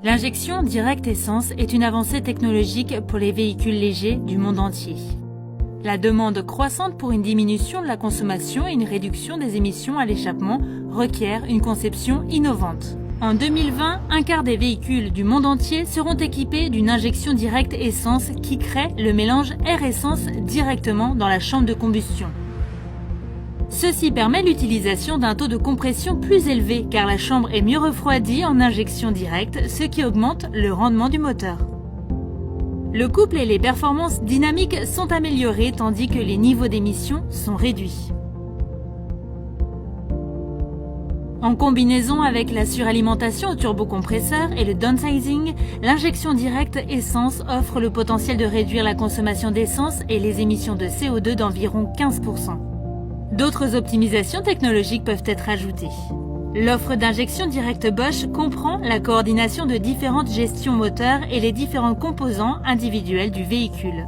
L'injection directe essence est une avancée technologique pour les véhicules légers du monde entier. La demande croissante pour une diminution de la consommation et une réduction des émissions à l'échappement requiert une conception innovante. En 2020, un quart des véhicules du monde entier seront équipés d'une injection directe essence qui crée le mélange air-essence directement dans la chambre de combustion. Ceci permet l'utilisation d'un taux de compression plus élevé car la chambre est mieux refroidie en injection directe, ce qui augmente le rendement du moteur. Le couple et les performances dynamiques sont améliorées tandis que les niveaux d'émissions sont réduits. En combinaison avec la suralimentation au turbocompresseur et le downsizing, l'injection directe essence offre le potentiel de réduire la consommation d'essence et les émissions de CO2 d'environ 15%. D'autres optimisations technologiques peuvent être ajoutées. L'offre d'injection directe Bosch comprend la coordination de différentes gestions moteurs et les différents composants individuels du véhicule.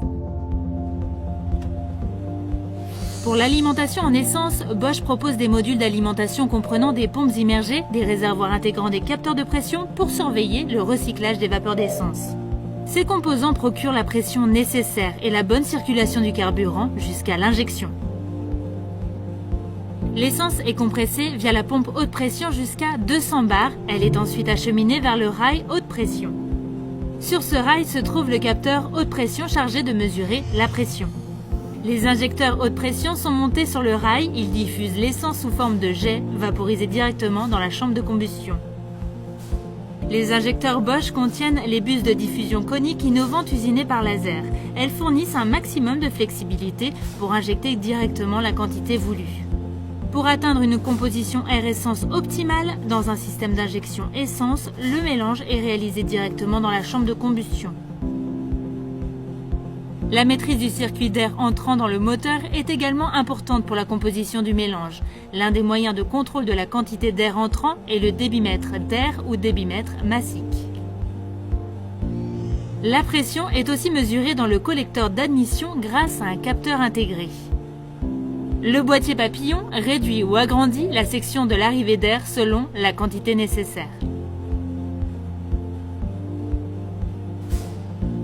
Pour l'alimentation en essence, Bosch propose des modules d'alimentation comprenant des pompes immergées, des réservoirs intégrant des capteurs de pression pour surveiller le recyclage des vapeurs d'essence. Ces composants procurent la pression nécessaire et la bonne circulation du carburant jusqu'à l'injection. L'essence est compressée via la pompe haute pression jusqu'à 200 bars. Elle est ensuite acheminée vers le rail haute pression. Sur ce rail se trouve le capteur haute pression chargé de mesurer la pression. Les injecteurs haute pression sont montés sur le rail. Ils diffusent l'essence sous forme de jet vaporisé directement dans la chambre de combustion. Les injecteurs Bosch contiennent les buses de diffusion coniques innovantes usinées par laser. Elles fournissent un maximum de flexibilité pour injecter directement la quantité voulue. Pour atteindre une composition air-essence optimale dans un système d'injection essence, le mélange est réalisé directement dans la chambre de combustion. La maîtrise du circuit d'air entrant dans le moteur est également importante pour la composition du mélange. L'un des moyens de contrôle de la quantité d'air entrant est le débitmètre d'air ou débitmètre massique. La pression est aussi mesurée dans le collecteur d'admission grâce à un capteur intégré. Le boîtier papillon réduit ou agrandit la section de l'arrivée d'air selon la quantité nécessaire.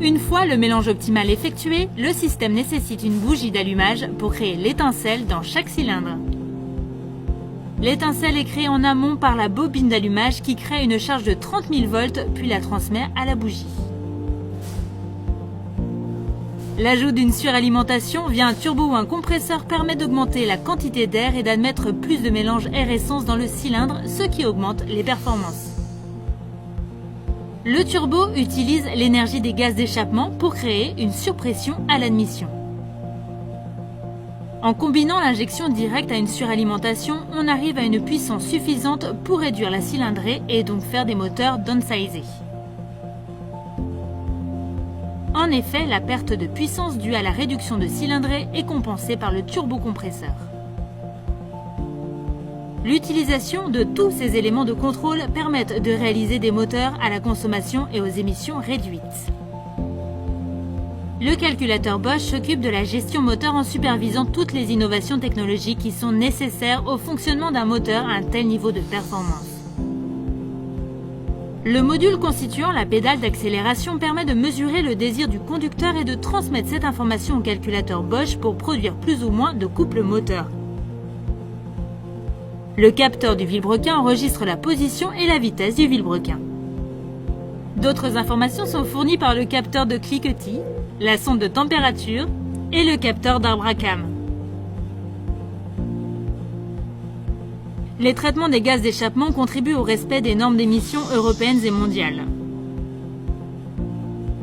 Une fois le mélange optimal effectué, le système nécessite une bougie d'allumage pour créer l'étincelle dans chaque cylindre. L'étincelle est créée en amont par la bobine d'allumage qui crée une charge de 30 000 volts puis la transmet à la bougie. L'ajout d'une suralimentation via un turbo ou un compresseur permet d'augmenter la quantité d'air et d'admettre plus de mélange air-essence dans le cylindre, ce qui augmente les performances. Le turbo utilise l'énergie des gaz d'échappement pour créer une surpression à l'admission. En combinant l'injection directe à une suralimentation, on arrive à une puissance suffisante pour réduire la cylindrée et donc faire des moteurs downsizés. En effet, la perte de puissance due à la réduction de cylindrée est compensée par le turbocompresseur. L'utilisation de tous ces éléments de contrôle permettent de réaliser des moteurs à la consommation et aux émissions réduites. Le calculateur Bosch s'occupe de la gestion moteur en supervisant toutes les innovations technologiques qui sont nécessaires au fonctionnement d'un moteur à un tel niveau de performance. Le module constituant la pédale d'accélération permet de mesurer le désir du conducteur et de transmettre cette information au calculateur Bosch pour produire plus ou moins de couple moteur. Le capteur du vilebrequin enregistre la position et la vitesse du vilebrequin. D'autres informations sont fournies par le capteur de cliquetis, la sonde de température et le capteur d'arbre à cames. Les traitements des gaz d'échappement contribuent au respect des normes d'émission européennes et mondiales.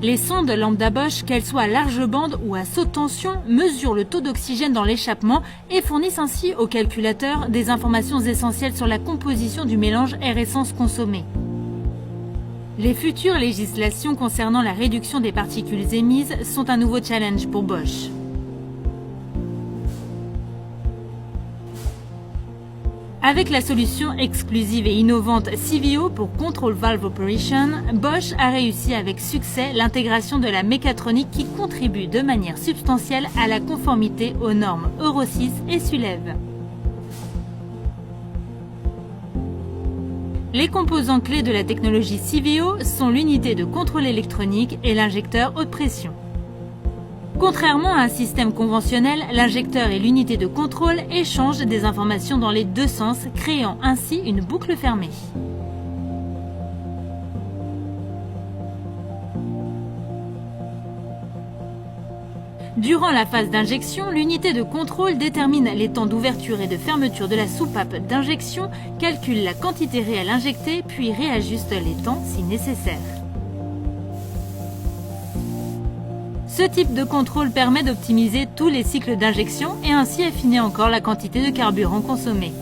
Les sondes lambda Bosch, qu'elles soient à large bande ou à saute tension, mesurent le taux d'oxygène dans l'échappement et fournissent ainsi au calculateur des informations essentielles sur la composition du mélange air-essence consommé. Les futures législations concernant la réduction des particules émises sont un nouveau challenge pour Bosch. Avec la solution exclusive et innovante CVO pour Control Valve Operation, Bosch a réussi avec succès l'intégration de la mécatronique qui contribue de manière substantielle à la conformité aux normes Euro 6 et SULEV. Les composants clés de la technologie CVO sont l'unité de contrôle électronique et l'injecteur haute pression. Contrairement à un système conventionnel, l'injecteur et l'unité de contrôle échangent des informations dans les deux sens, créant ainsi une boucle fermée. Durant la phase d'injection, l'unité de contrôle détermine les temps d'ouverture et de fermeture de la soupape d'injection, calcule la quantité réelle injectée, puis réajuste les temps si nécessaire. Ce type de contrôle permet d'optimiser tous les cycles d'injection et ainsi affiner encore la quantité de carburant consommée.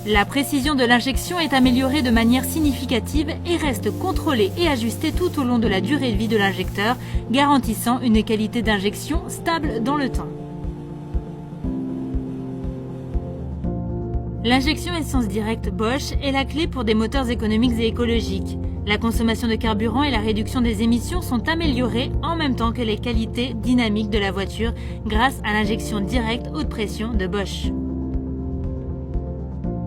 La précision de l'injection est améliorée de manière significative et reste contrôlée et ajustée tout au long de la durée de vie de l'injecteur, garantissant une qualité d'injection stable dans le temps. L'injection essence directe Bosch est la clé pour des moteurs économiques et écologiques. La consommation de carburant et la réduction des émissions sont améliorées en même temps que les qualités dynamiques de la voiture grâce à l'injection directe haute pression de Bosch.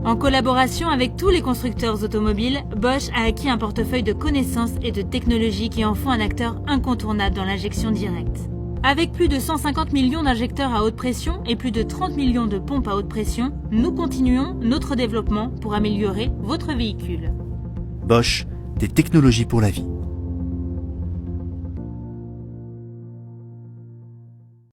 En collaboration avec tous les constructeurs automobiles, Bosch a acquis un portefeuille de connaissances et de technologies qui en font un acteur incontournable dans l'injection directe. Avec plus de 150 millions d'injecteurs à haute pression et plus de 30 millions de pompes à haute pression, nous continuons notre développement pour améliorer votre véhicule. Bosch, des technologies pour la vie.